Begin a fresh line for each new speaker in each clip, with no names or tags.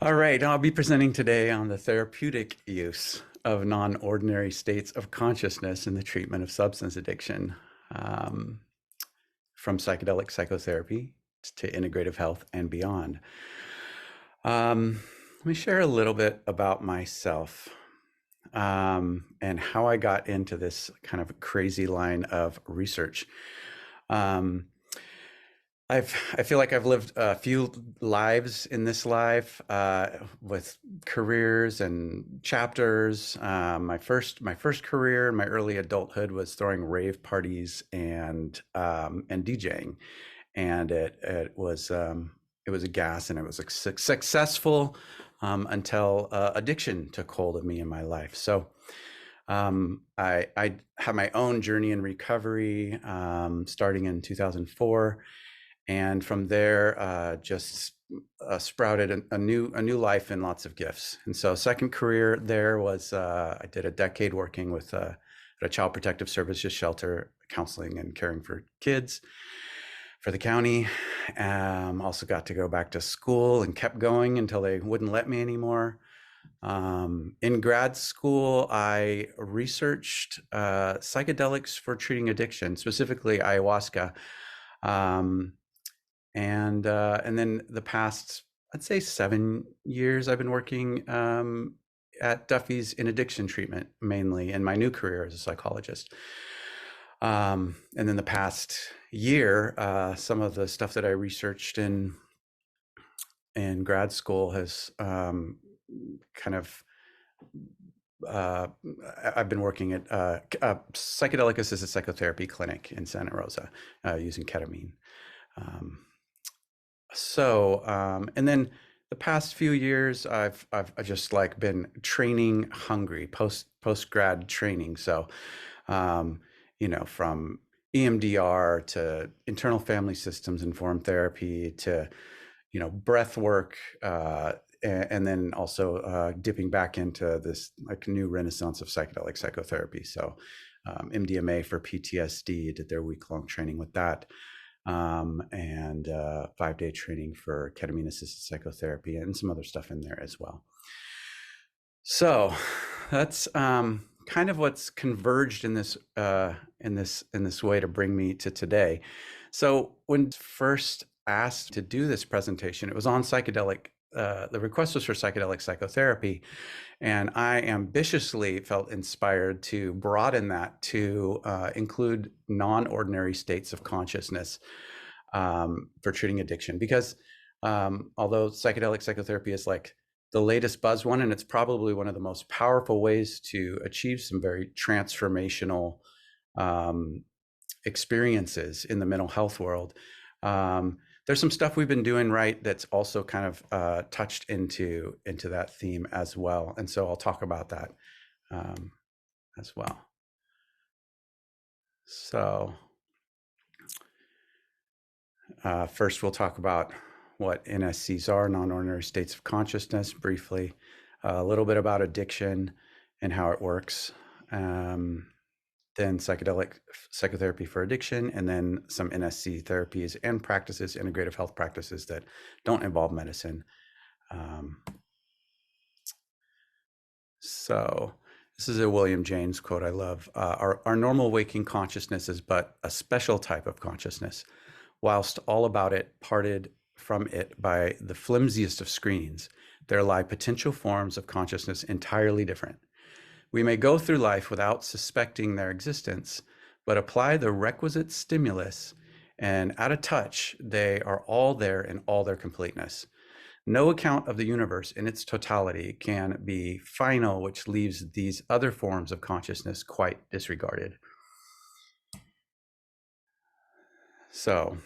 All right, I'll be presenting today on the therapeutic use of non-ordinary states of consciousness in the treatment of substance addiction, um, from psychedelic psychotherapy to integrative health and beyond. Let me share a little bit about myself and how I got into this kind of crazy line of research. Um, I feel like I've lived a few lives in this life, with careers and chapters. My first career in my early adulthood was throwing rave parties and DJing, and it was a gas, and it was successful until addiction took hold of me in my life. So I have my own journey in recovery, starting in 2004, and from there just sprouted a new life and lots of gifts. And so second career there was I did a decade working with at a child protective services shelter, counseling and caring for kids for the county. Also got to go back to school and kept going until they wouldn't let me anymore. In grad school, I researched psychedelics for treating addiction, specifically ayahuasca. And then the past, I'd say 7 years, I've been working at Duffy's in addiction treatment, mainly in my new career as a psychologist. And then the past year, some of the stuff that I researched in grad school has kind of I've been working at a psychedelic assisted psychotherapy clinic in Santa Rosa, using ketamine. And then the past few years, I've just like been training hungry, post grad training. So, from EMDR to internal family systems informed therapy to, breath work, and then also dipping back into this like new renaissance of psychedelic psychotherapy. So, MDMA for PTSD, did their week-long training with that. And 5-day training for ketamine-assisted psychotherapy and some other stuff in there as well. So that's kind of what's converged in this way to bring me to today. So when first asked to do this presentation, it was on psychedelic. The request was for psychedelic psychotherapy, and I ambitiously felt inspired to broaden that to include non-ordinary states of consciousness for treating addiction. Because although psychedelic psychotherapy is like the latest buzz one, and it's probably one of the most powerful ways to achieve some very transformational experiences in the mental health world, there's some stuff we've been doing right that's also kind of touched into that theme as well. And so I'll talk about that as well. So first, we'll talk about what NSCs are, non-ordinary states of consciousness, briefly, a little bit about addiction and how it works. Then psychedelic psychotherapy for addiction, and then some NSC therapies and practices, integrative health practices that don't involve medicine. So this is a William James quote I love. Our normal waking consciousness is but a special type of consciousness, whilst all about it parted from it by the flimsiest of screens, there lie potential forms of consciousness entirely different. We may go through life without suspecting their existence, but apply the requisite stimulus, and at a touch, they are all there in all their completeness. No account of the universe in its totality can be final, which leaves these other forms of consciousness quite disregarded. So,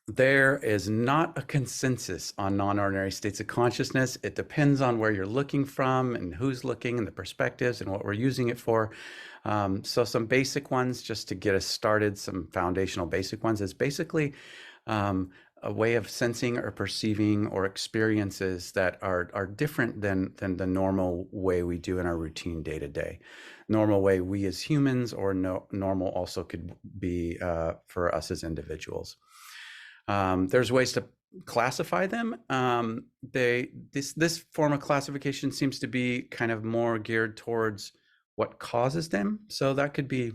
there is not a consensus on non-ordinary states of consciousness. It depends on where you're looking from and who's looking and the perspectives and what we're using it for. So some basic ones, just to get us started, some foundational basic ones, is basically a way of sensing or perceiving or experiences that are different than the normal way we do in our routine day-to-day. Normal way we as humans, or normal also could be for us as individuals. There's ways to classify them. This form of classification seems to be kind of more geared towards what causes them. So that could be,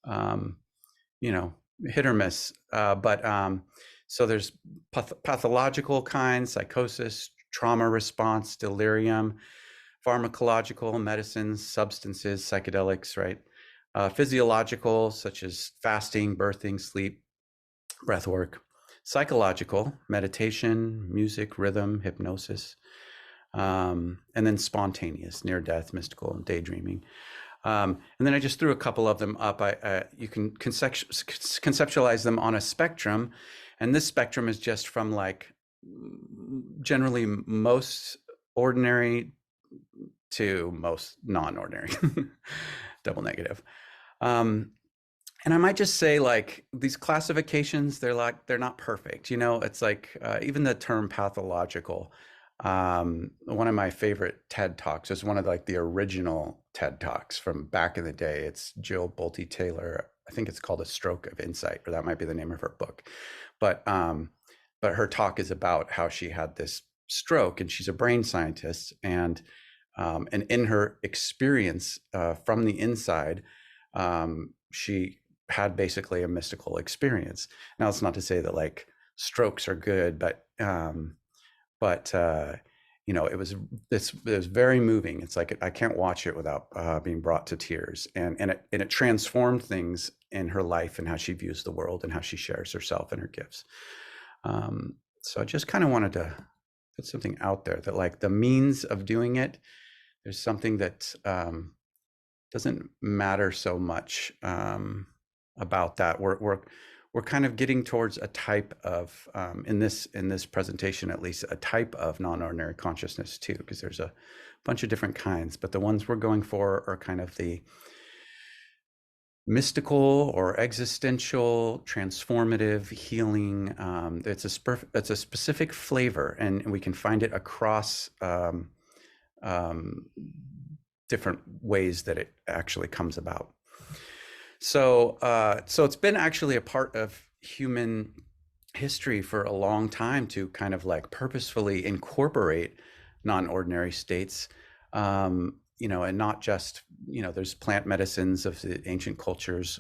you know, hit or miss. So there's pathological kinds, psychosis, trauma response, delirium, pharmacological, medicines, substances, psychedelics, right? Physiological, such as fasting, birthing, sleep, breath work. Psychological, meditation, music, rhythm, hypnosis. And then spontaneous, near death, mystical, and daydreaming. And then I just threw a couple of them up. You can conceptualize them on a spectrum. And this spectrum is just from like generally most ordinary to most non-ordinary, double negative. And I might just say, like, these classifications, they're not perfect. You know, it's like even the term pathological. One of my favorite TED Talks is one of like the original TED Talks from back in the day. It's Jill Bolte Taylor. I think it's called A Stroke of Insight, or that might be the name of her book. But her talk is about how she had this stroke, and she's a brain scientist, and in her experience from the inside, she had basically a mystical experience. Now, it's not to say that like strokes are good, but you know, it was very moving. It's like I can't watch it without being brought to tears, and it transformed things in her life and how she views the world and how she shares herself and her gifts. So I just kind of wanted to put something out there that like the means of doing it, there's something that doesn't matter so much about that. We're kind of getting towards a type of in this presentation, at least, a type of non-ordinary consciousness too, because there's a bunch of different kinds, but the ones we're going for are kind of the mystical or existential, transformative, healing. It's a specific flavor, and we can find it across different ways that it actually comes about. So it's been actually a part of human history for a long time to kind of like purposefully incorporate non-ordinary states, you know, and not just, you know, there's plant medicines of the ancient cultures,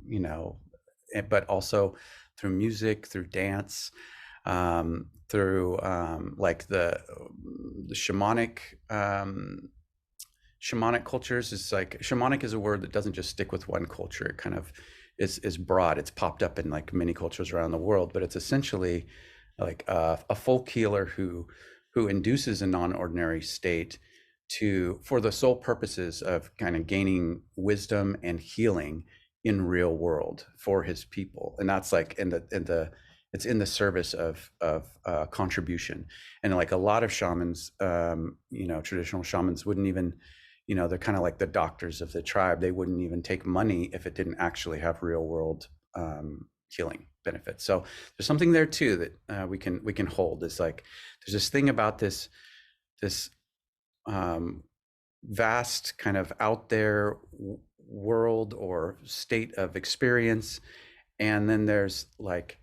you know, but also through music, through dance, through like the shamanic cultures. Is like, shamanic is a word that doesn't just stick with one culture. It kind of is broad. It's popped up in like many cultures around the world, but it's essentially like a folk healer who induces a non-ordinary state for the sole purposes of kind of gaining wisdom and healing in real world for his people. And that's like it's in the service of contribution. And like a lot of shamans, you know, traditional shamans wouldn't even, you know, they're kind of like the doctors of the tribe. They wouldn't even take money if it didn't actually have real world healing benefits. So there's something there too that we can hold. It's like there's this thing about this vast kind of out there world or state of experience, and then there's like,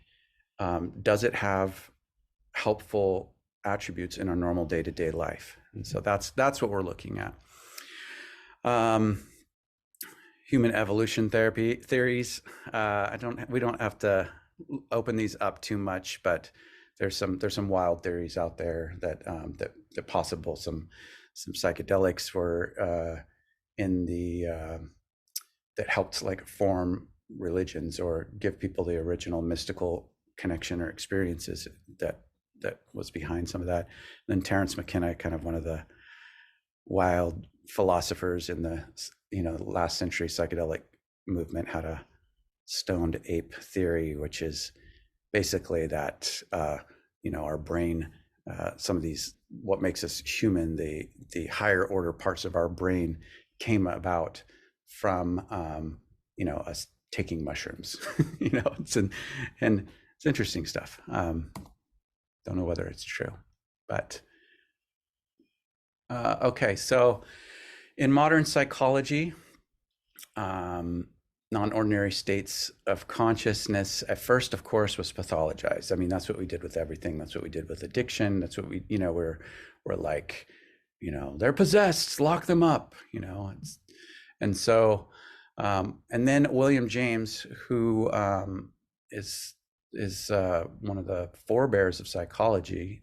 does it have helpful attributes in our normal day-to-day life? And so that's what we're looking at. Human evolution theories. We don't have to open these up too much, but there's some wild theories out there that that possible some psychedelics were in the that helped like form religions or give people the original mystical connection or experiences that was behind some of that. And then Terence McKenna, kind of one of the wild philosophers in the, you know, last century psychedelic movement, had a stoned ape theory, which is basically that you know, our brain, some of these, what makes us human, the higher order parts of our brain came about from you know, us taking mushrooms. You know, and it's interesting stuff. Don't know whether it's true, but okay. So in modern psychology, non-ordinary states of consciousness at first, of course, was pathologized. I mean, that's what we did with everything. That's what we did with addiction. That's what we, we're like, they're possessed, lock them up, and so, and then William James, who is one of the forebears of psychology,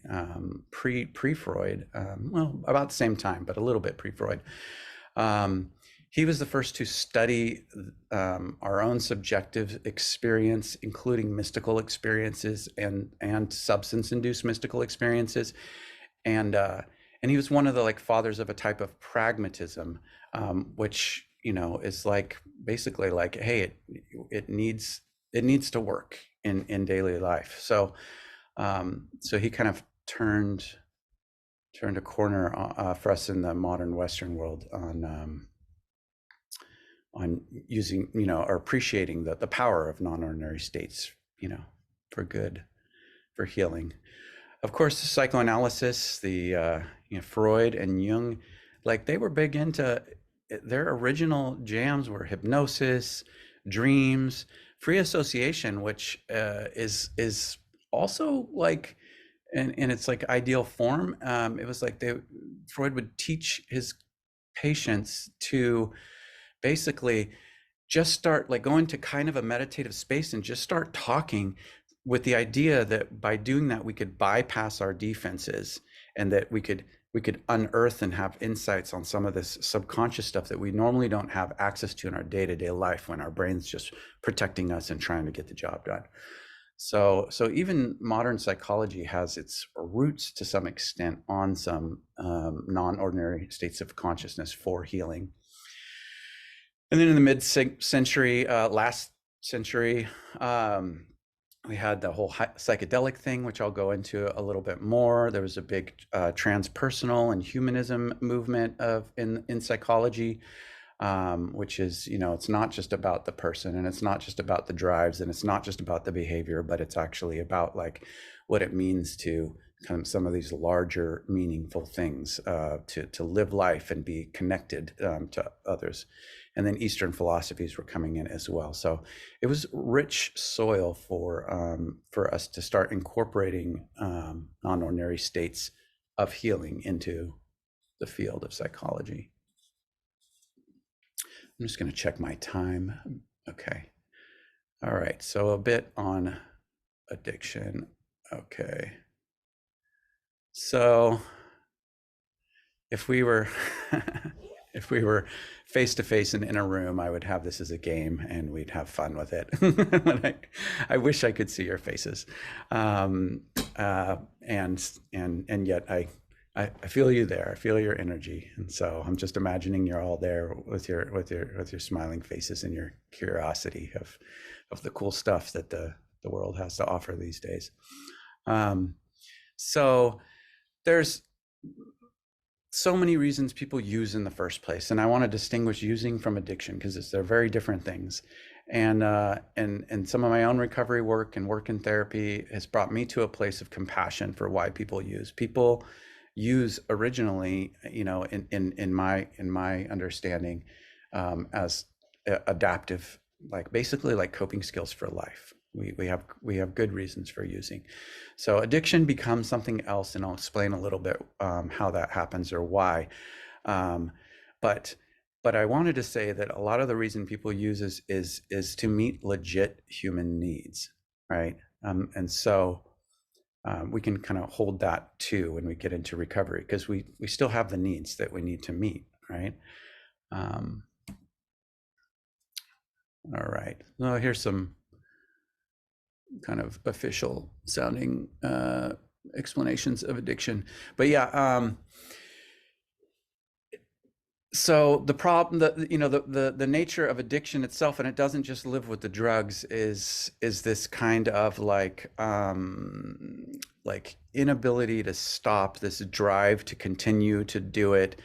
pre-Freud, well, about the same time, but a little bit pre-Freud. He was the first to study our own subjective experience, including mystical experiences and substance-induced mystical experiences, and he was one of the like fathers of a type of pragmatism, which is like basically like, hey, it needs to work in daily life. So so he kind of turned a corner for us in the modern Western world on using, or appreciating the power of non-ordinary states, for good, for healing. Of course, the psychoanalysis, the Freud and Jung, like they were big into, their original jams were hypnosis, dreams, free association, which is also like, in its like ideal form. It was like Freud would teach his patients to basically just start like going to kind of a meditative space and just start talking, with the idea that by doing that we could bypass our defenses, and that we could unearth and have insights on some of this subconscious stuff that we normally don't have access to in our day-to-day life, when our brain's just protecting us and trying to get the job done. So even modern psychology has its roots to some extent on some non-ordinary states of consciousness for healing. And then in the mid-century, last century, we had the whole psychedelic thing, which I'll go into a little bit more. There was a big transpersonal and humanism movement in psychology, which is, it's not just about the person, and it's not just about the drives, and it's not just about the behavior, but it's actually about like what it means to kind of some of these larger meaningful things, to live life and be connected to others. And then Eastern philosophies were coming in as well. So it was rich soil for us to start incorporating non-ordinary states of healing into the field of psychology. I'm just going to check my time. Okay. All right. So a bit on addiction. Okay. So if we were face to face and in a room, I would have this as a game and we'd have fun with it. I wish I could see your faces, and yet I feel you there. I feel your energy, and so I'm just imagining you're all there with your smiling faces and your curiosity of the cool stuff that the world has to offer these days. So there's so many reasons people use in the first place, and I want to distinguish using from addiction, because they're very different things. And some of my own recovery work and work in therapy has brought me to a place of compassion for why people use. People use originally, in my understanding, as adaptive, like basically like coping skills for life. We have good reasons for using. So addiction becomes something else, and I'll explain a little bit how that happens or why. But I wanted to say that a lot of the reason people use is to meet legit human needs, right? And so we can kind of hold that too when we get into recovery, because we still have the needs that we need to meet, right? All right. Well, here's some kind of official sounding explanations of addiction. But yeah, so the problem, the nature of addiction itself, and it doesn't just live with the drugs, is this kind of like inability to stop, this drive to continue to do it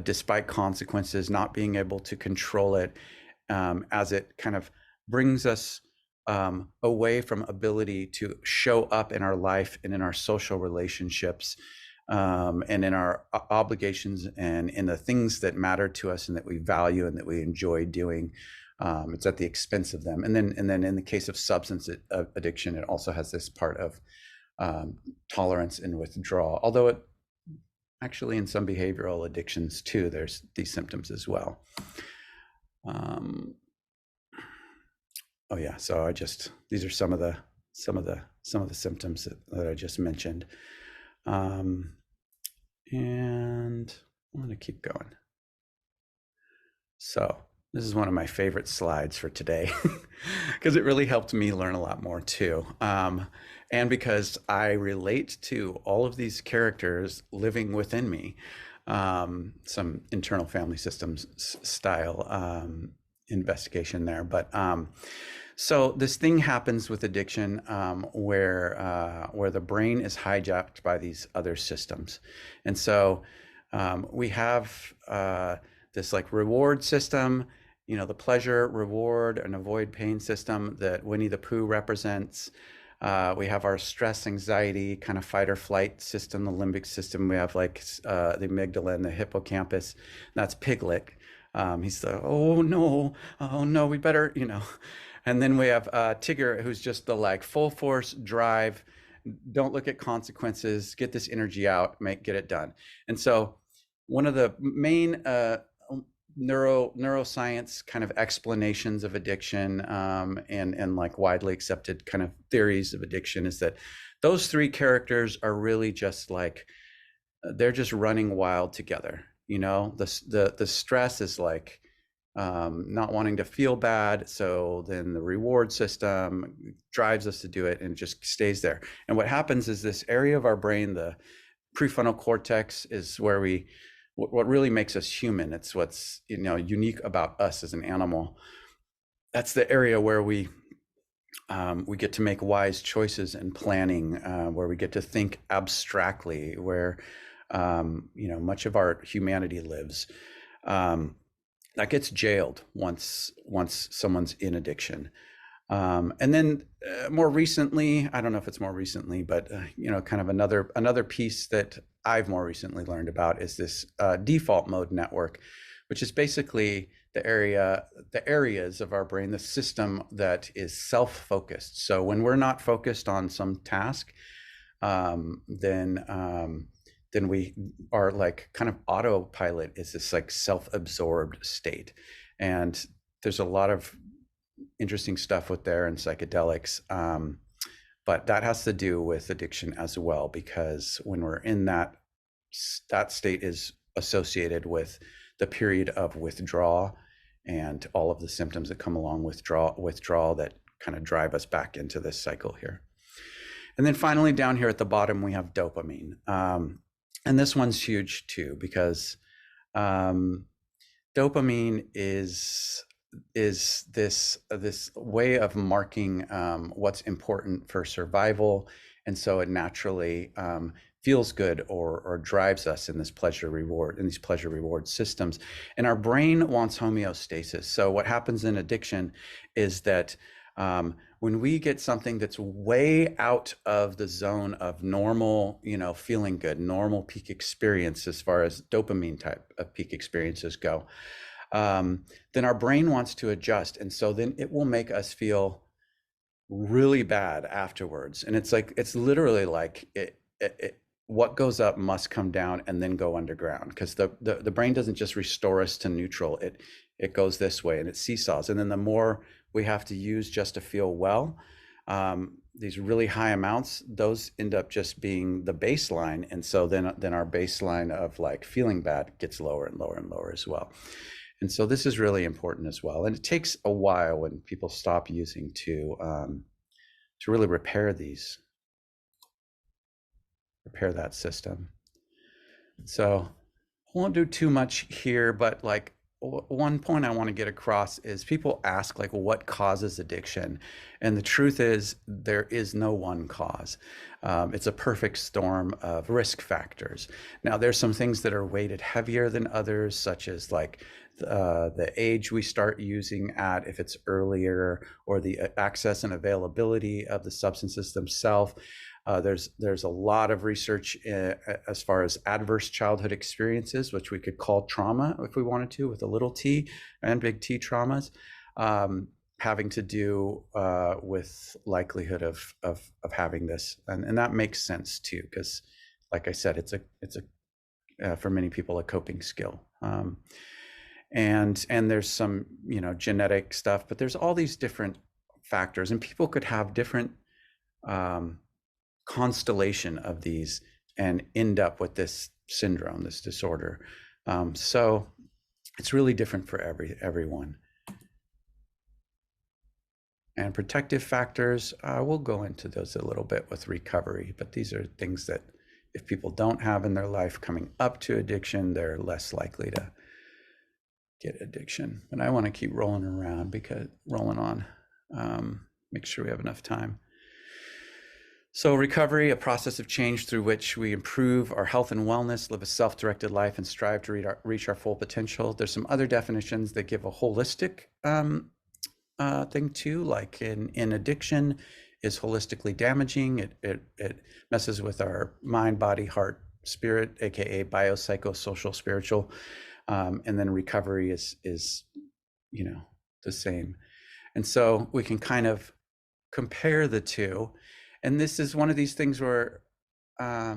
despite consequences, not being able to control it, as it kind of brings us away from ability to show up in our life and in our social relationships, and in our obligations and in the things that matter to us and that we value and that we enjoy doing. It's at the expense of them. And then in the case of substance addiction, it also has this part of tolerance and withdrawal, although it actually in some behavioral addictions too, there's these symptoms as well. Oh yeah, so these are some of the symptoms that I just mentioned. And I'm going to keep going. So this is one of my favorite slides for today because it really helped me learn a lot more too. And because I relate to all of these characters living within me, some internal family systems style investigation there. But so this thing happens with addiction where the brain is hijacked by these other systems. And so we have this like reward system, you know, the pleasure, reward, and avoid pain system that Winnie the Pooh represents. We have our stress, anxiety, kind of fight or flight system, the limbic system. We have like the amygdala and the hippocampus. That's Piglet. He's the, oh no, we better, you know. And then we have Tigger, who's just the like full force drive, don't look at consequences, get this energy out, get it done. And so one of the main neuroscience kind of explanations of addiction and like widely accepted kind of theories of addiction is that those three characters are really just like, they're just running wild together. You know, the stress is like not wanting to feel bad. So then the reward system drives us to do it and just stays there. And what happens is this area of our brain, the prefrontal cortex, is where what really makes us human. It's what's, you know, unique about us as an animal. That's the area where we get to make wise choices and planning, where we get to think abstractly, where you know, much of our humanity lives. That gets jailed once someone's in addiction. And then more recently, I don't know if it's more recently, but you know, kind of another piece that I've more recently learned about is this default mode network, which is basically the areas of our brain, the system that is self-focused. So when we're not focused on some task, then we are like kind of autopilot is this like self-absorbed state. And there's a lot of interesting stuff with there and psychedelics. But that has to do with addiction as well, because when we're in that state is associated with the period of withdrawal and all of the symptoms that come along with withdrawal that kind of drive us back into this cycle here. And then finally down here at the bottom, we have dopamine. And this one's huge too, because dopamine is this way of marking what's important for survival, and so it naturally feels good or drives us in these pleasure reward systems. And our brain wants homeostasis. So what happens in addiction is that when we get something that's way out of the zone of normal, you know, feeling good, normal peak experience as far as dopamine type of peak experiences go, then our brain wants to adjust. And so then it will make us feel really bad afterwards. And it's like, it's literally like what goes up must come down and then go underground, because the brain doesn't just restore us to neutral. It goes this way and it seesaws. And then the more we have to use just to feel well, these really high amounts, those end up just being the baseline. And so then our baseline of like feeling bad gets lower and lower and lower as well. And so this is really important as well. And it takes a while when people stop using to really repair that system. So I won't do too much here, but like one point I want to get across is people ask like, what causes addiction? And the truth is there is no one cause. It's a perfect storm of risk factors. Now there's some things that are weighted heavier than others, such as like the age we start using at, if it's earlier, or the access and availability of the substances themselves. There's a lot of research as far as adverse childhood experiences, which we could call trauma if we wanted to, with a little t, and big T traumas. having to do with likelihood of having this, and that makes sense too, because, like I said, it's a for many people a coping skill. And there's some genetic stuff, but there's all these different factors, and people could have different constellation of these and end up with this syndrome, this disorder. So it's really different for everyone. And protective factors, we'll go into those a little bit with recovery, but these are things that if people don't have in their life coming up to addiction, they're less likely to get addiction. And I want to keep rolling on, make sure we have enough time. So recovery, a process of change through which we improve our health and wellness, live a self-directed life, and strive to reach our full potential. There's some other definitions that give a holistic thing too, like in addiction is holistically damaging. It messes with our mind, body, heart, spirit, aka biopsychosocial, spiritual. And then recovery is the same. And so we can kind of compare the two. And this is one of these things where I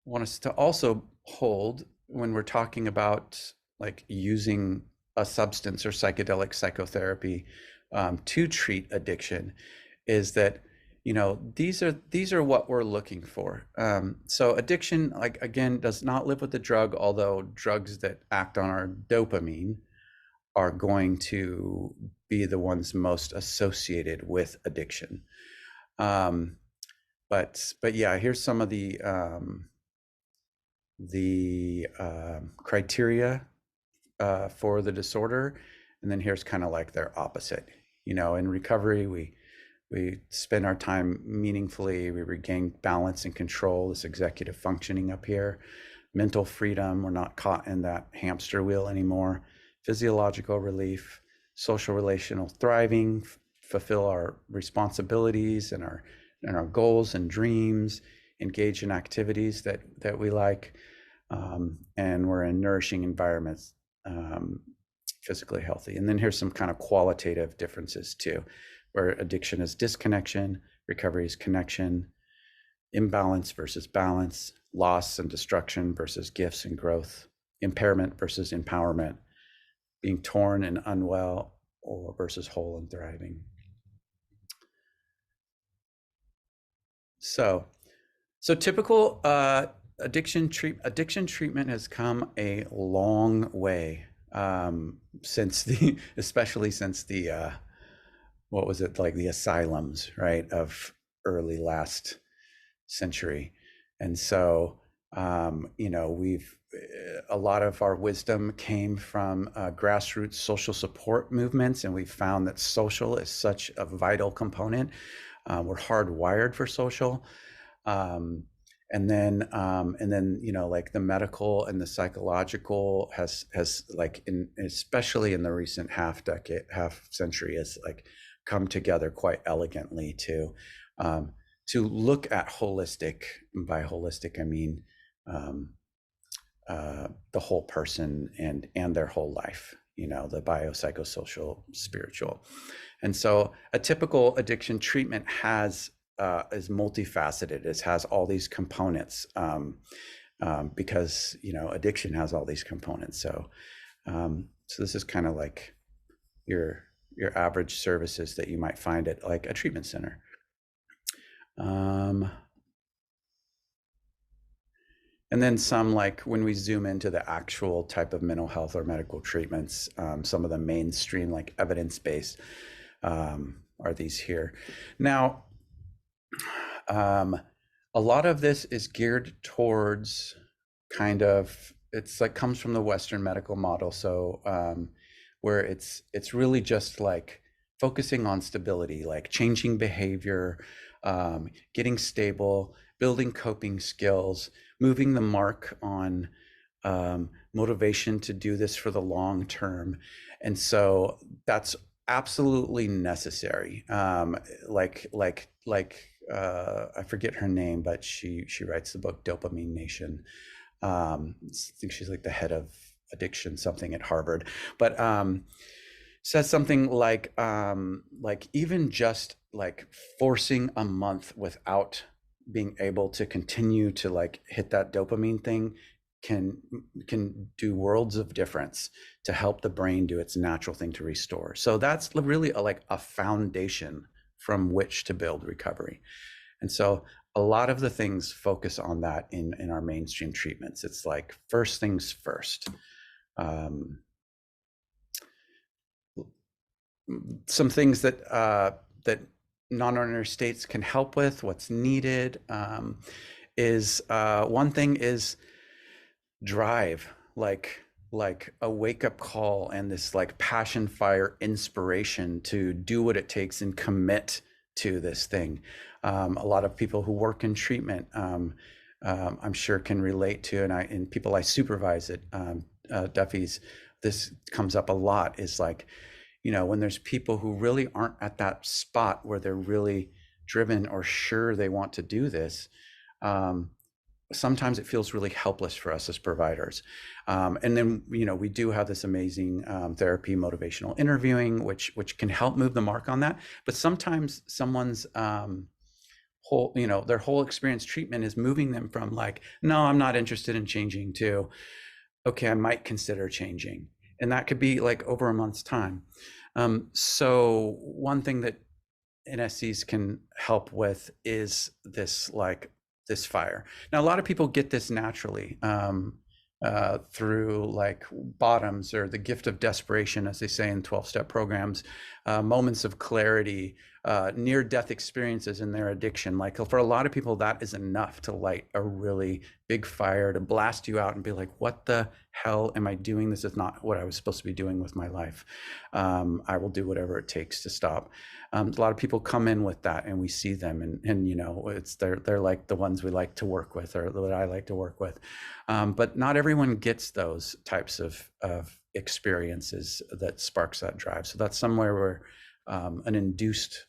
want us to also hold when we're talking about like using a substance or psychedelic psychotherapy to treat addiction, is that these are what we're looking for. So addiction, like again, does not live with the drug, although drugs that act on our dopamine are going to be the ones most associated with addiction. But yeah, here's some of the criteria for the disorder, and then here's kind of like their opposite. In recovery, we spend our time meaningfully, we regain balance and control, this executive functioning up here, mental freedom, we're not caught in that hamster wheel anymore, physiological relief, social relational thriving, fulfill our responsibilities and our goals and dreams, engage in activities that we like, and we're in nourishing environments, physically healthy. And then here's some kind of qualitative differences too, where addiction is disconnection, recovery is connection, imbalance versus balance, loss and destruction versus gifts and growth, impairment versus empowerment, being torn and unwell or versus whole and thriving. So typical addiction treatment has come a long way especially since the what was it, like the asylums, right, of early last century. And so we've a lot of our wisdom came from grassroots social support movements, and we've found that social is such a vital component. We're hardwired for social. And then like the medical and the psychological has like especially in the recent half century has like come together quite elegantly to look at holistic. By holistic, I mean the whole person and their whole life, the biopsychosocial, spiritual. And so a typical addiction treatment is multifaceted. It has all these components because addiction has all these components. So this is kind of like your average services that you might find at like a treatment center. And then some, like when we zoom into the actual type of mental health or medical treatments, some of the mainstream, like evidence-based, are these here. Now, a lot of this is geared towards it's like comes from the Western medical model. So where it's really just like focusing on stability, like changing behavior, getting stable, building coping skills, moving the mark on motivation to do this for the long term. And so that's absolutely necessary. I forget her name, but she writes the book Dopamine Nation. I think she's like the head of addiction something at Harvard, but says something like even just like forcing a month without being able to continue to like hit that dopamine thing can do worlds of difference to help the brain do its natural thing to restore. So that's really like a foundation from which to build recovery. And so a lot of the things focus on that in our mainstream treatments. It's like first things first. Some things that that non-ordinary states can help with, what's needed, is one thing is drive, like a wake-up call and this like passion, fire, inspiration to do what it takes and commit to this thing. A lot of people who work in treatment, I'm sure can relate to, and people I supervise at Duffy's, this comes up a lot, is like, you know, when there's people who really aren't at that spot where they're really driven or sure they want to do this, sometimes it feels really helpless for us as providers. And then, you know, we do have this amazing therapy, motivational interviewing, which can help move the mark on that. But sometimes someone's whole, you know, their whole experience treatment is moving them from like, no, I'm not interested in changing, to, okay, I might consider changing. And that could be like over a month's time. So one thing that NSCs can help with is this, like this fire. Now, a lot of people get this naturally through like bottoms, or the gift of desperation, as they say in 12-step programs, moments of clarity, near-death experiences in their addiction. Like for a lot of people, that is enough to light a really big fire, to blast you out and be like, what the hell am I doing? This is not what I was supposed to be doing with my life. I will do whatever it takes to stop. A lot of people come in with that, and we see them, and you know, they're like the ones we like to work with, or that I like to work with. But not everyone gets those types of experiences that sparks that drive. So that's somewhere where an induced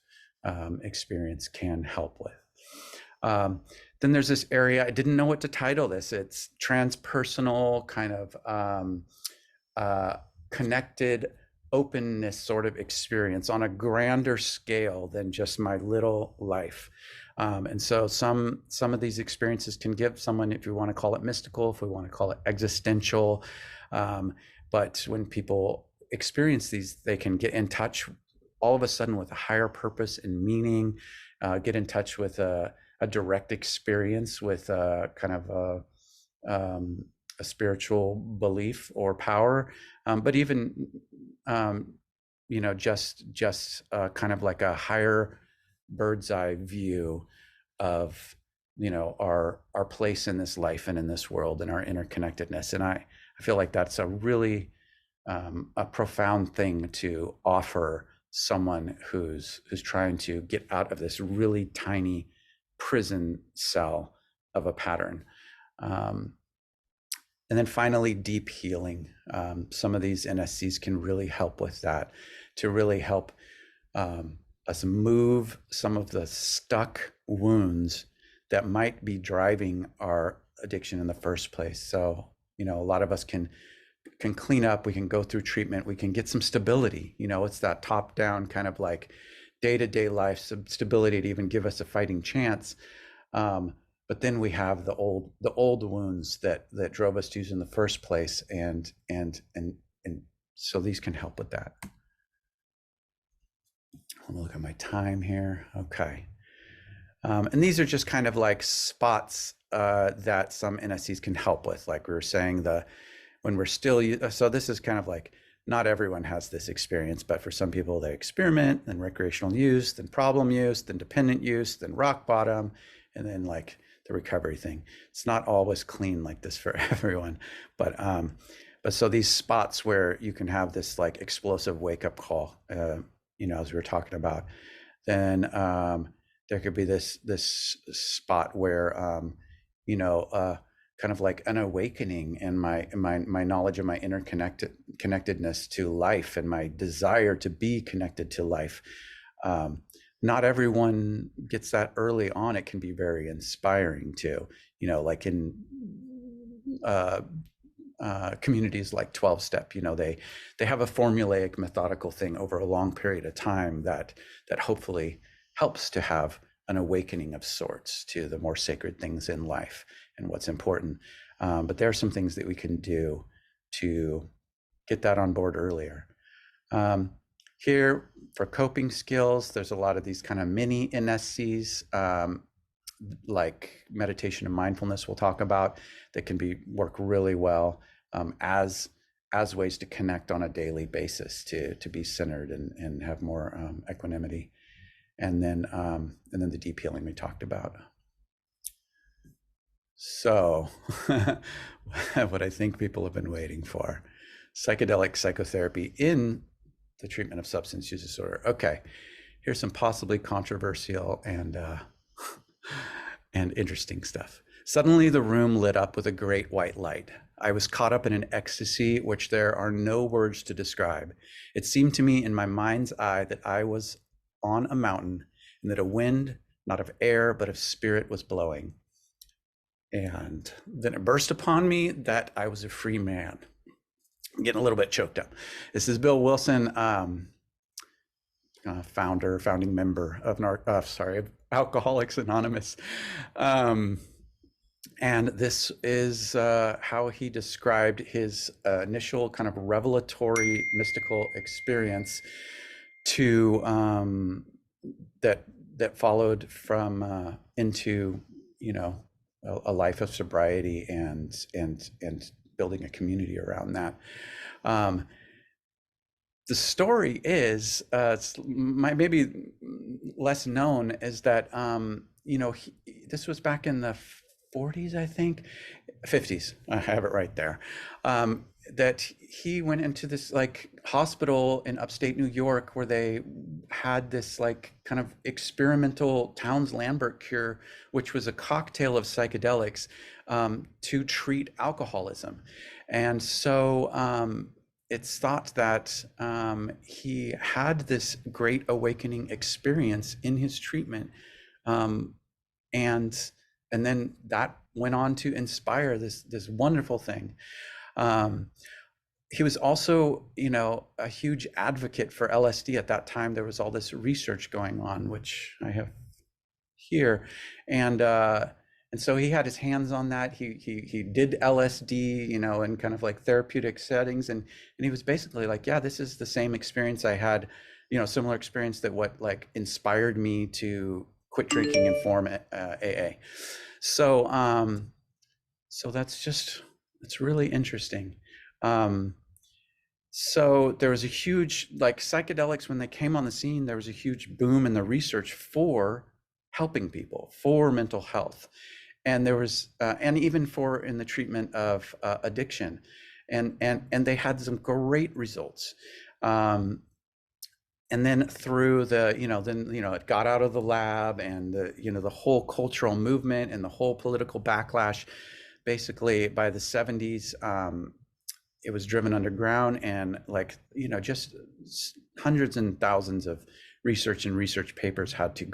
experience can help with. Then there's this area, I didn't know what to title this. It's transpersonal kind of connected openness sort of experience on a grander scale than just my little life. And so some of these experiences can give someone, if you want to call it mystical, if we want to call it existential, but when people experience these, they can get in touch all of a sudden with a higher purpose and meaning, get in touch with a direct experience with kind of a spiritual belief or power, but even you know, just kind of like a higher bird's eye view of, you know, our place in this life and in this world and our interconnectedness. And I feel like that's a really a profound thing to offer someone who's trying to get out of this really tiny prison cell of a pattern. And then finally, deep healing. Some of these NSCs can really help with that, to really help us move some of the stuck wounds that might be driving our addiction in the first place. So, you know, a lot of us can clean up, we can go through treatment, we can get some stability. You know, it's that top-down kind of like day-to-day life stability to even give us a fighting chance. But then we have the old wounds that drove us to use in the first place, and so these can help with that. I'll look at my time here. Okay. And these are just kind of like spots that some NSCs can help with. Like we were saying, when we're still, so this is kind of like, not everyone has this experience, but for some people, they experiment, then recreational use, then problem use, then dependent use, then rock bottom, and then like the recovery thing. It's not always clean like this for everyone, but so these spots where you can have this like explosive wake up call, you know, as we were talking about, then there could be this spot where, you know, kind of like an awakening in my knowledge of my connectedness to life and my desire to be connected to life. Not everyone gets that early on. It can be very inspiring too, you know, like in communities like 12-step. They have a formulaic, methodical thing over a long period of time that hopefully helps to have an awakening of sorts to the more sacred things in life and what's important. But there are some things that we can do to get that on board earlier. Here, for coping skills, there's a lot of these kind of mini NSCs, like meditation and mindfulness we'll talk about, that can work really well as ways to connect on a daily basis to be centered and have more equanimity. And then the deep healing we talked about. So what I think people have been waiting for, psychedelic psychotherapy in the treatment of substance use disorder. Okay, here's some possibly controversial and interesting stuff. Suddenly the room lit up with a great white light. I was caught up in an ecstasy which there are no words to describe. It seemed to me in my mind's eye that I was on a mountain and that a wind, not of air, but of spirit was blowing. And then it burst upon me that I was a free man. I'm getting a little bit choked up. This is Bill Wilson, founding member of Alcoholics Anonymous. And this is how he described his initial kind of revelatory mystical experience to that followed from into a life of sobriety and building a community around that. The story is maybe less known, is that this was back in the 40s, I think, 50s. I have it right there. That he went into this like hospital in upstate New York where they had this like kind of experimental Townes-Lambert cure, which was a cocktail of psychedelics to treat alcoholism. And so it's thought that he had this great awakening experience in his treatment, and then that went on to inspire this wonderful thing. He was also, a huge advocate for LSD at that time. There was all this research going on, which I have here, and so he had his hands on that. He did LSD, in kind of like therapeutic settings, and he was basically like, yeah, this is the same experience I had, similar experience that what like inspired me to quit drinking and form AA. So it's really interesting. So there was a huge, like psychedelics, when they came on the scene, there was a huge boom in the research for helping people, for mental health. And there was, and even for in the treatment of addiction. And they had some great results. And then through the, it got out of the lab, and the whole cultural movement and the whole political backlash. Basically, by the 70s, it was driven underground, and like, just hundreds and thousands of research papers had to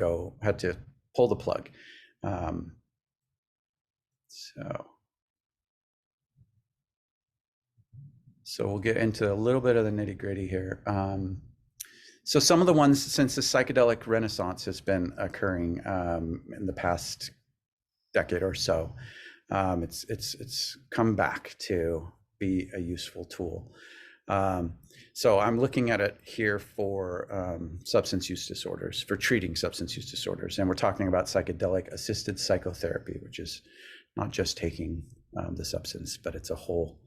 pull the plug. So we'll get into a little bit of the nitty-gritty here. So some of the ones, since the psychedelic renaissance has been occurring in the past decade or so, it's come back to be a useful tool. So I'm looking at it here for substance use disorders, for treating substance use disorders. And we're talking about psychedelic-assisted psychotherapy, which is not just taking the substance, but it's a whole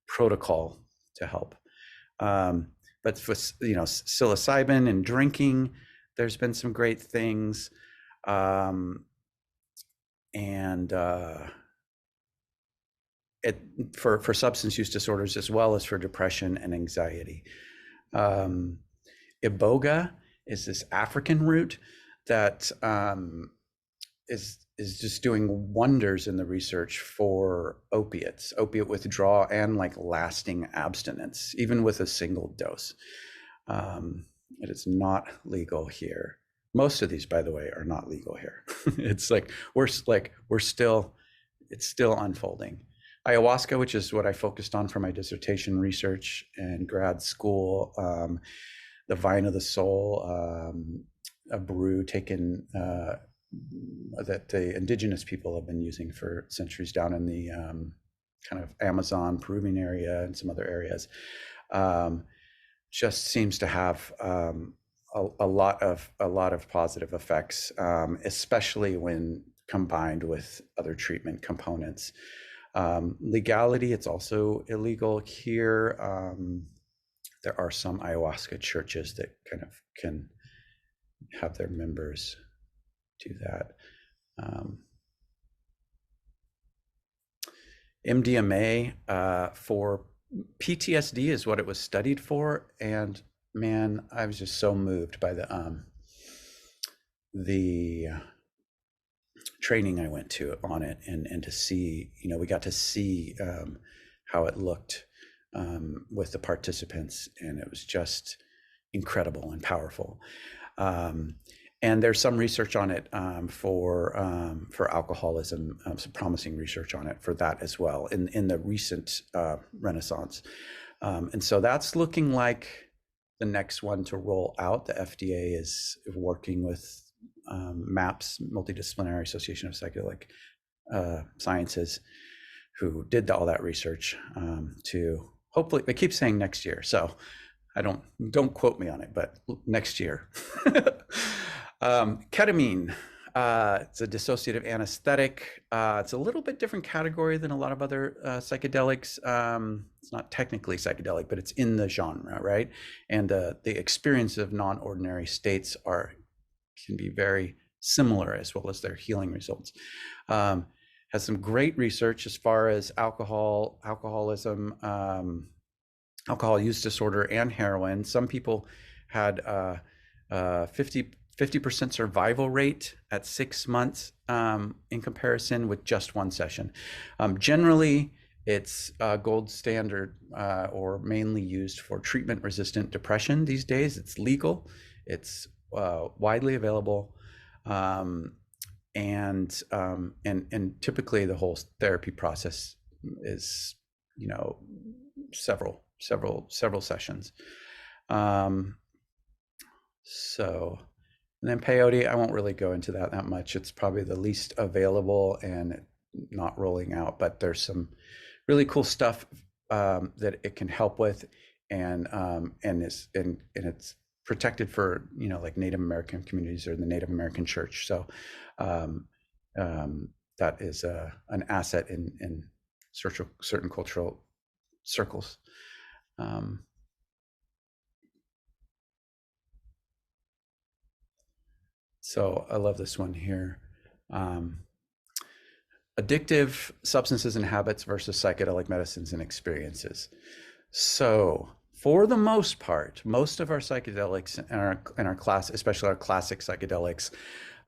protocol to help. But for, psilocybin and drinking, there's been some great things. For substance use disorders, as well as for depression and anxiety. Iboga is this African root that is just doing wonders in the research for opiate withdrawal, and like lasting abstinence, even with a single dose. It is not legal here. Most of these, by the way, are not legal here. It's like it's still unfolding. ayahuasca, which is what I focused on for my dissertation research in grad school, the vine of the soul, a brew taken that the indigenous people have been using for centuries down in the kind of Amazon, Peruvian area and some other areas, just seems to have a lot of positive effects, especially when combined with other treatment components. Legality, it's also illegal here. There are some ayahuasca churches that kind of can have their members do that. MDMA for PTSD is what it was studied for, and man, I was just so moved by the training I went to on it, and to see, we got to see how it looked with the participants, and it was just incredible and powerful. And there's some research on it for alcoholism, some promising research on it for that as well in the recent renaissance. And so that's looking like the next one to roll out. The FDA is working with MAPS, Multidisciplinary Association of Psychedelic Sciences, who did all that research to hopefully, they keep saying next year, so don't quote me on it, but next year. Ketamine, it's a dissociative anesthetic. It's a little bit different category than a lot of other psychedelics. It's not technically psychedelic, but it's in the genre, right? And the experience of non-ordinary states can be very similar, as well as their healing results. Has some great research as far as alcoholism, alcohol use disorder, and heroin. Some people had 50% survival rate at 6 months in comparison with just one session. Generally, it's gold standard or mainly used for treatment-resistant depression these days. It's legal, it's widely available, and typically the whole therapy process is, several sessions. And then peyote, I won't really go into that much. It's probably the least available and not rolling out, but there's some really cool stuff that it can help with, and it's protected for like Native American communities or the Native American Church. So that is an asset in certain cultural circles. So I love this one here. Addictive substances and habits versus psychedelic medicines and experiences. So for the most part, most of our psychedelics in our class, especially our classic psychedelics,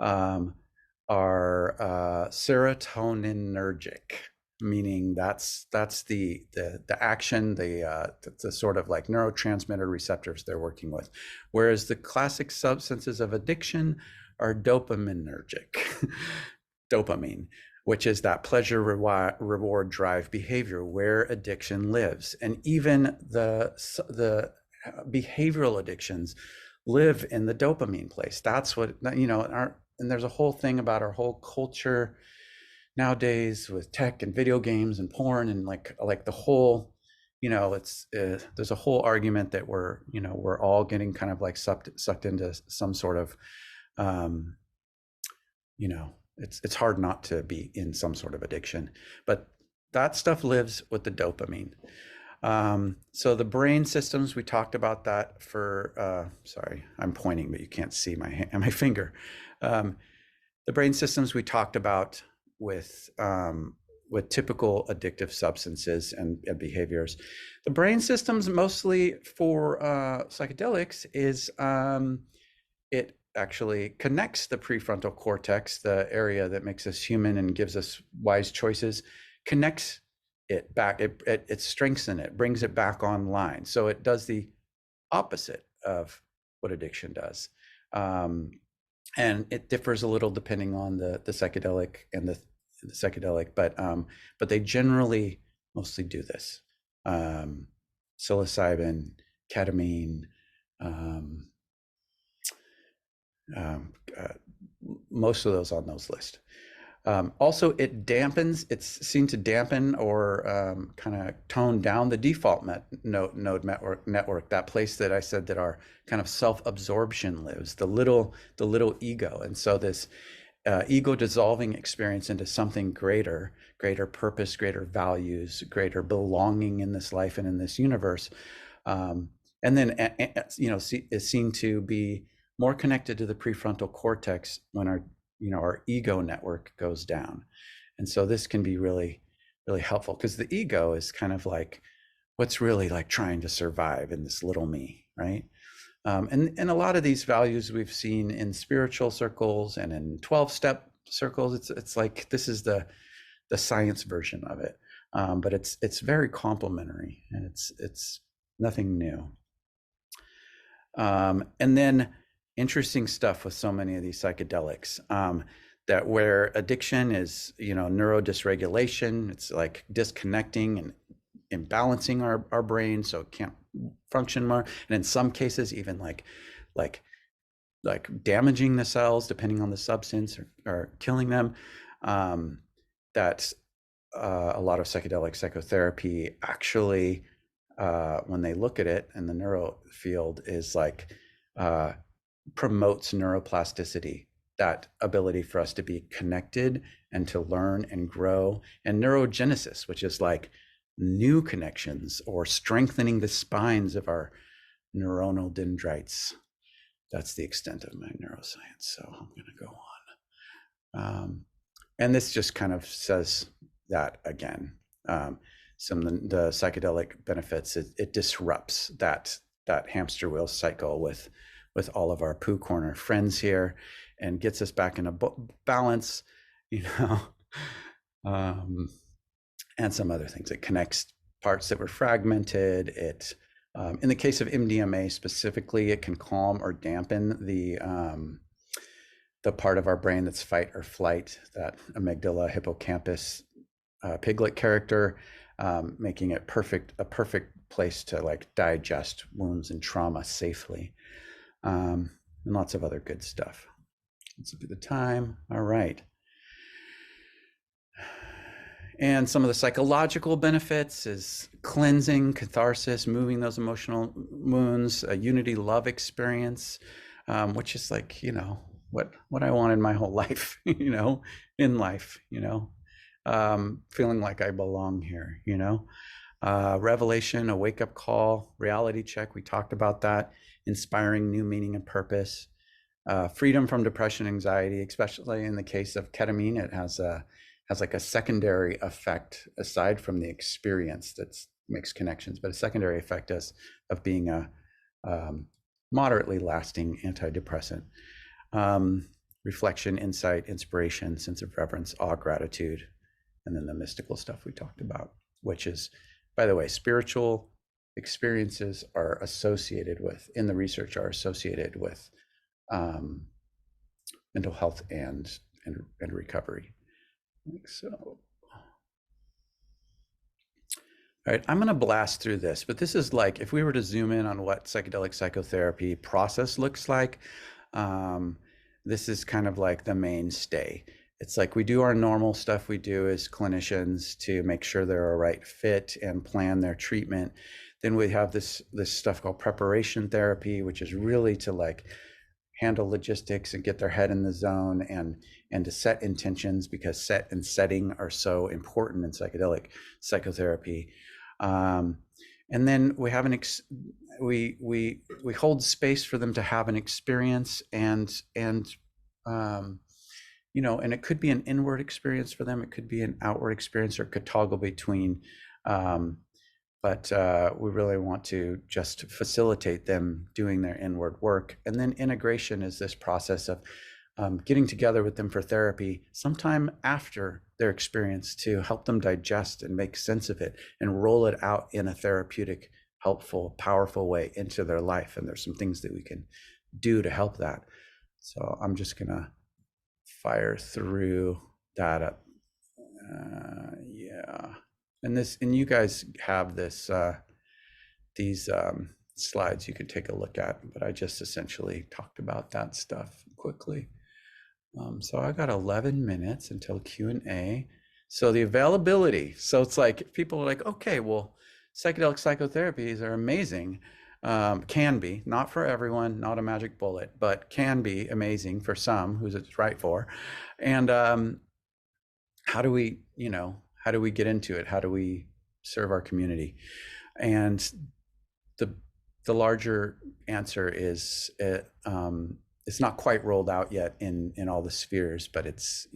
are serotoninergic, meaning that's the action, the sort of like neurotransmitter receptors they're working with. Whereas the classic substances of addiction are dopaminergic, dopamine, which is that pleasure, reward, drive behavior where addiction lives. And even the behavioral addictions live in the dopamine place. That's what, and there's a whole thing about our whole culture nowadays with tech and video games and porn and like the whole, there's a whole argument that we're all getting kind of like sucked into some sort of, it's hard not to be in some sort of addiction, but that stuff lives with the dopamine. So the brain systems, we talked about that for, sorry, I'm pointing, but you can't see my finger. The brain systems we talked about with typical addictive substances and behaviors. The brain systems mostly for psychedelics is it actually connects the prefrontal cortex, the area that makes us human and gives us wise choices, connects it back, it strengthens it, brings it back online. So it does the opposite of what addiction does. And it differs a little depending on the psychedelic and the psychedelic, but they generally mostly do this. Psilocybin, ketamine, um, um, uh, most of those on those lists. Also, it's seen to dampen or kind of tone down the default node network, that place that I said that our kind of self-absorption lives, the little ego. And so this ego dissolving experience into something greater purpose, greater values, greater belonging in this life and in this universe. And then, is seen to be more connected to the prefrontal cortex when our ego network goes down. And so this can be really, really helpful, because the ego is kind of like what's really like trying to survive in this little me, right? And a lot of these values we've seen in spiritual circles and in 12-step circles. It's like this is the science version of it, but it's very complementary, and it's nothing new. And then interesting stuff with so many of these psychedelics, that where addiction is, neurodysregulation, it's like disconnecting and imbalancing our brain so it can't function more, and in some cases even like damaging the cells depending on the substance, or killing them. That a lot of psychedelic psychotherapy actually, when they look at it in the neuro field, is like promotes neuroplasticity, that ability for us to be connected and to learn and grow, and neurogenesis, which is like new connections or strengthening the spines of our neuronal dendrites. That's the extent of my neuroscience, so I'm going to go on. And this just kind of says that again. Some of the psychedelic benefits, it disrupts that hamster wheel cycle with all of our poo corner friends here, and gets us back in a balance, and some other things. It connects parts that were fragmented. It, in the case of MDMA specifically, it can calm or dampen the part of our brain that's fight or flight, that amygdala, hippocampus, piglet character, making it a perfect place to like digest wounds and trauma safely, and lots of other good stuff. Let's look at the time. All right. And some of the psychological benefits is cleansing, catharsis, moving those emotional wounds, a unity love experience, which is like, what I wanted my whole life, in life, feeling like I belong here, revelation, a wake-up call, reality check. We talked about that. Inspiring new meaning and purpose, freedom from depression, anxiety, especially in the case of ketamine. It has like a secondary effect aside from the experience that makes connections, but a secondary effect of being a moderately lasting antidepressant. Reflection, insight, inspiration, sense of reverence, awe, gratitude, and then the mystical stuff we talked about, which is, by the way, spiritual experiences are associated with, in the research, are associated with mental health and recovery. Like so. All right, I'm going to blast through this, but this is like, if we were to zoom in on what psychedelic psychotherapy process looks like, this is kind of like the mainstay. It's like we do our normal stuff we do as clinicians to make sure they're a right fit and plan their treatment. Then we have this stuff called preparation therapy, which is really to like handle logistics and get their head in the zone, and to set intentions, because set and setting are so important in psychedelic psychotherapy. And then we have we hold space for them to have an experience, and it could be an inward experience for them. It could be an outward experience, or it could toggle between. But we really want to just facilitate them doing their inward work. And then integration is this process of getting together with them for therapy sometime after their experience, to help them digest and make sense of it and roll it out in a therapeutic, helpful, powerful way into their life. And there's some things that we can do to help that. So I'm just gonna fire through that up. Yeah. and you guys have this, these slides you could take a look at, but I just essentially talked about that stuff quickly. So I got 11 minutes until Q&A. So the availability, so it's like people are like, okay, well, psychedelic psychotherapies are amazing. Can be, not for everyone, not a magic bullet, but can be amazing for some who's it's right for. And how do we get into it? How do we serve our community? And the larger answer is it's not quite rolled out yet in all the spheres, but it's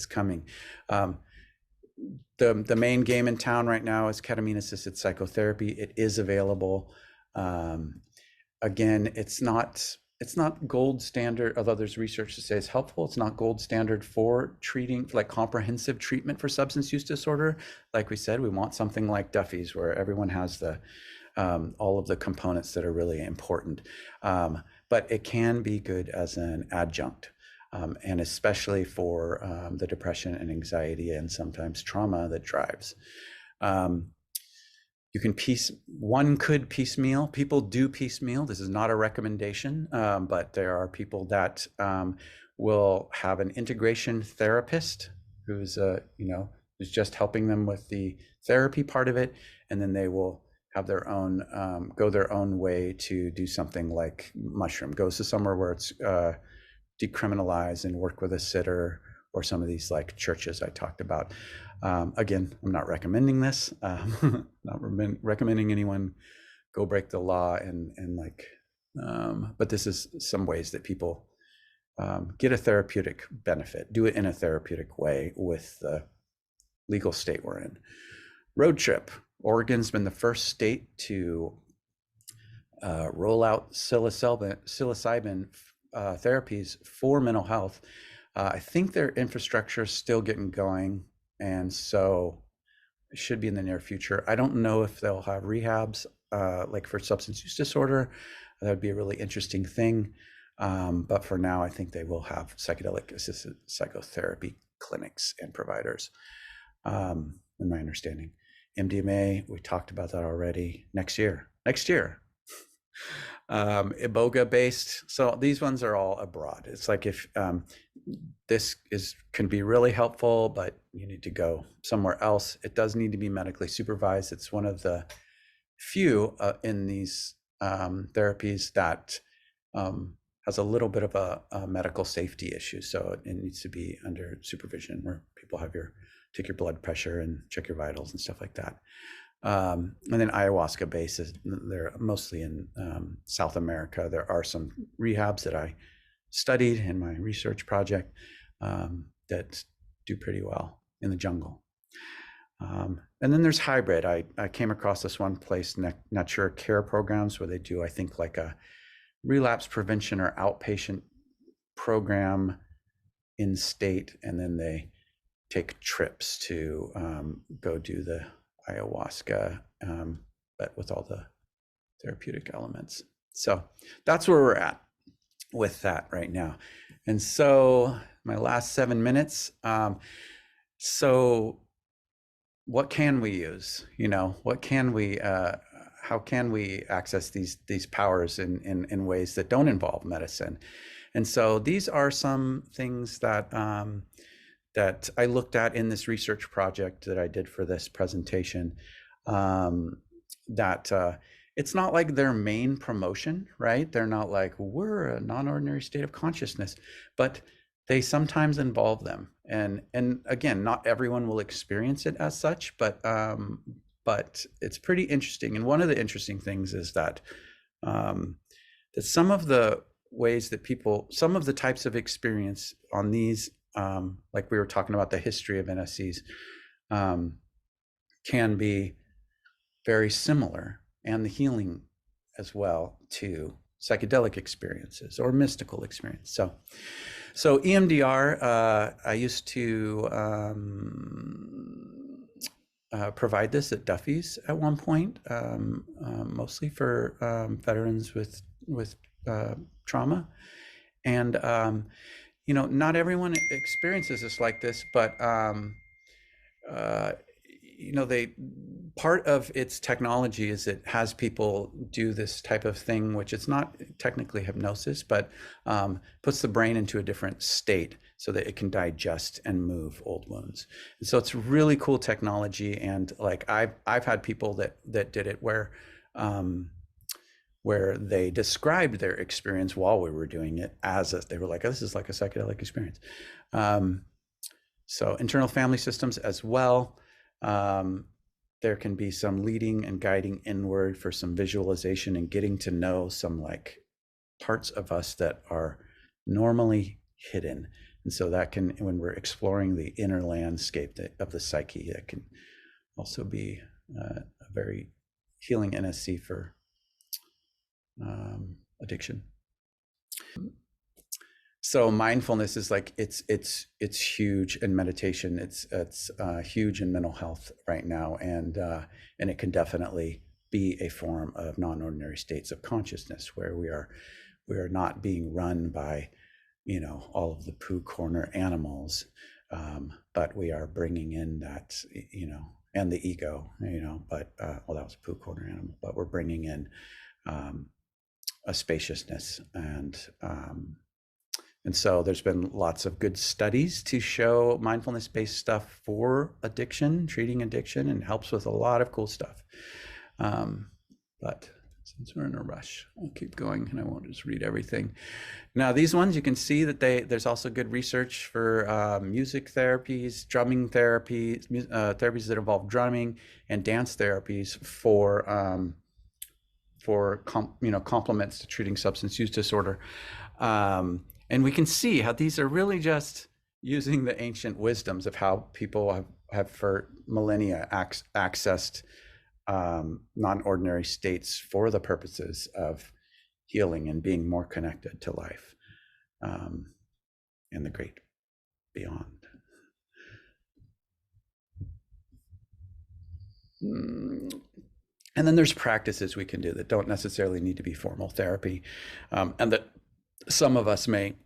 coming. The main game in town right now is ketamine-assisted psychotherapy. It is available. Again, it's not gold standard, although there's research to say it's helpful. It's not gold standard for treating, like comprehensive treatment for substance use disorder. Like we said, we want something like Duffy's, where everyone has the all of the components that are really important. But it can be good as an adjunct, and especially for the depression and anxiety and sometimes trauma that drives. You can one could piecemeal. People do piecemeal. This is not a recommendation, but there are people that will have an integration therapist who's who's just helping them with the therapy part of it, and then they will have their own go their own way to do something like mushroom, goes to somewhere where it's decriminalized and work with a sitter, or some of these like churches I talked about. Again, I'm not recommending this, not recommending anyone go break the law and like, but this is some ways that people get a therapeutic benefit, do it in a therapeutic way with the legal state we're in. Road trip. Oregon's been the first state to roll out psilocybin therapies for mental health. I think their infrastructure is still getting going, and so it should be in the near future. I don't know if they'll have rehabs like for substance use disorder. That would be a really interesting thing. But for now, I think they will have psychedelic assisted psychotherapy clinics and providers, in my understanding. MDMA, we talked about that already. Next year. Iboga based. So these ones are all abroad. It's like if this can be really helpful, but you need to go somewhere else. It does need to be medically supervised. It's one of the few in these therapies that has a little bit of a medical safety issue. So it needs to be under supervision, where people have take your blood pressure and check your vitals and stuff like that. And then ayahuasca bases, they're mostly in South America. There are some rehabs that I studied in my research project that do pretty well in the jungle. And then there's hybrid. I came across this one place, Nature Care programs, where they do, I think, like a relapse prevention or outpatient program in state, and then they take trips to go do the ayahuasca, but with all the therapeutic elements. So that's where we're at with that right now. And so my last 7 minutes. So what can we use? What can we? How can we access these powers in ways that don't involve medicine? And so these are some things that that I looked at in this research project that I did for this presentation. That it's not like their main promotion, right? They're not like, we're a non-ordinary state of consciousness, but they sometimes involve them. And again, not everyone will experience it as such, but it's pretty interesting. And one of the interesting things is that that some of the ways that some of the types of experience on these, like we were talking about the history of NSCs, can be very similar, and the healing as well, to psychedelic experiences or mystical experience. So EMDR, I used to provide this at Duffy's at one point, mostly for veterans with trauma. And not everyone experiences this like this, but they part of its technology is it has people do this type of thing, which it's not technically hypnosis, but puts the brain into a different state so that it can digest and move old wounds. And so it's really cool technology. And like I've had people that did it where they described their experience while we were doing it they were like, oh, this is like a psychedelic experience. So internal family systems as well. There can be some leading and guiding inward for some visualization and getting to know some like parts of us that are normally hidden. And so that can, when we're exploring the inner landscape of the psyche, that can also be a very healing NSC for addiction. So mindfulness is like it's huge in meditation. It's huge in mental health right now, and it can definitely be a form of non-ordinary states of consciousness where we are not being run by all of the poo corner animals, but we are bringing in that and the ego, but well, that was a poo corner animal, but we're bringing in a spaciousness and so there's been lots of good studies to show mindfulness-based stuff for addiction, treating addiction, and helps with a lot of cool stuff. But since we're in a rush, I'll keep going and I won't just read everything. Now, these ones, you can see that there's also good research for music therapies, drumming therapies, therapies that involve drumming, and dance therapies for complements to treating substance use disorder. And we can see how these are really just using the ancient wisdoms of how people have for millennia accessed non-ordinary states for the purposes of healing and being more connected to life and the great beyond. And then there's practices we can do that don't necessarily need to be formal therapy, and that some of us may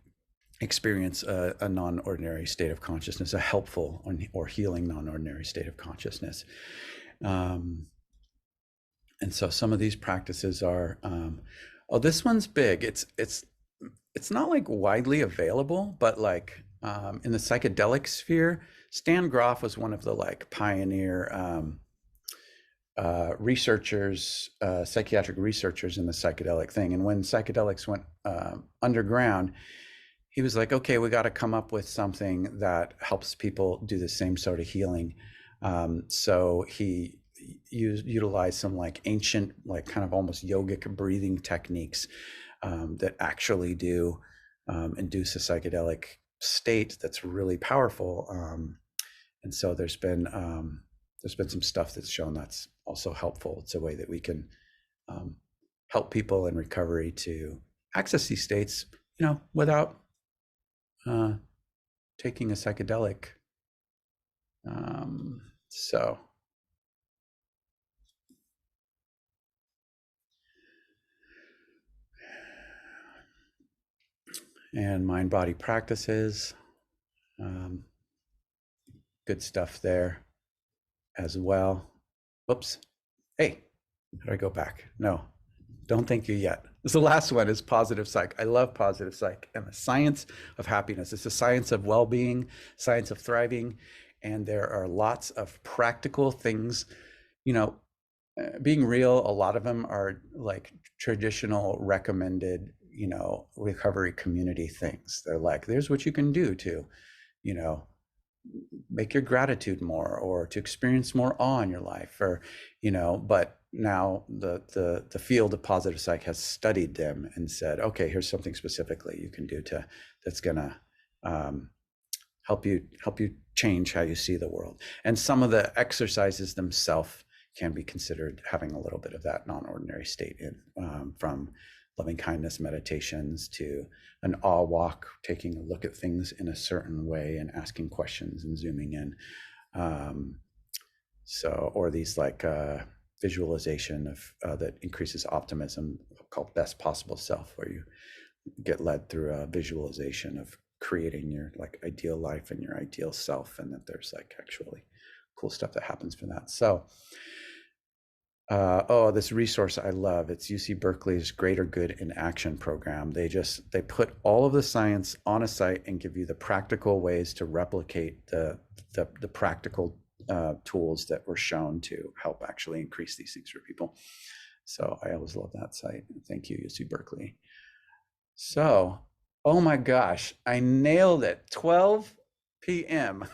experience a non-ordinary state of consciousness, a helpful or healing non-ordinary state of consciousness. And so some of these practices are, this one's big. It's not like widely available, but like in the psychedelic sphere, Stan Grof was one of the like pioneer researchers, psychiatric researchers in the psychedelic thing. And when psychedelics went underground, he was like, okay, we got to come up with something that helps people do the same sort of healing. So he utilized some like ancient, like kind of almost yogic breathing techniques that actually do induce a psychedelic state that's really powerful. And so there's been some stuff that's shown that's also helpful. It's a way that we can help people in recovery to access these states, without taking a psychedelic. And mind-body practices, good stuff there as well. Whoops. Hey, how do I go back? No, don't thank you yet. The last one is positive psych. I love positive psych and the science of happiness. It's the science of well-being, science of thriving, and there are lots of practical things. Being real, a lot of them are like traditional recommended, recovery community things. They're like, there's what you can do to, make your gratitude more, or to experience more awe in your life, or but now the field of positive psych has studied them and said, okay, here's something specifically you can do that's gonna help you change how you see the world. And some of the exercises themselves can be considered having a little bit of that non-ordinary state in, from loving kindness meditations to an awe walk, taking a look at things in a certain way and asking questions and zooming in. Or these like visualization of that increases optimism, called best possible self, where you get led through a visualization of creating your like ideal life and your ideal self, and that there's like actually cool stuff that happens from that. So, this resource I love. It's UC Berkeley's Greater Good in Action program. They put all of the science on a site and give you the practical ways to replicate the practical tools that were shown to help actually increase these things for people. So I always love that site. Thank you, UC Berkeley. So, oh my gosh, I nailed it. 12 p.m.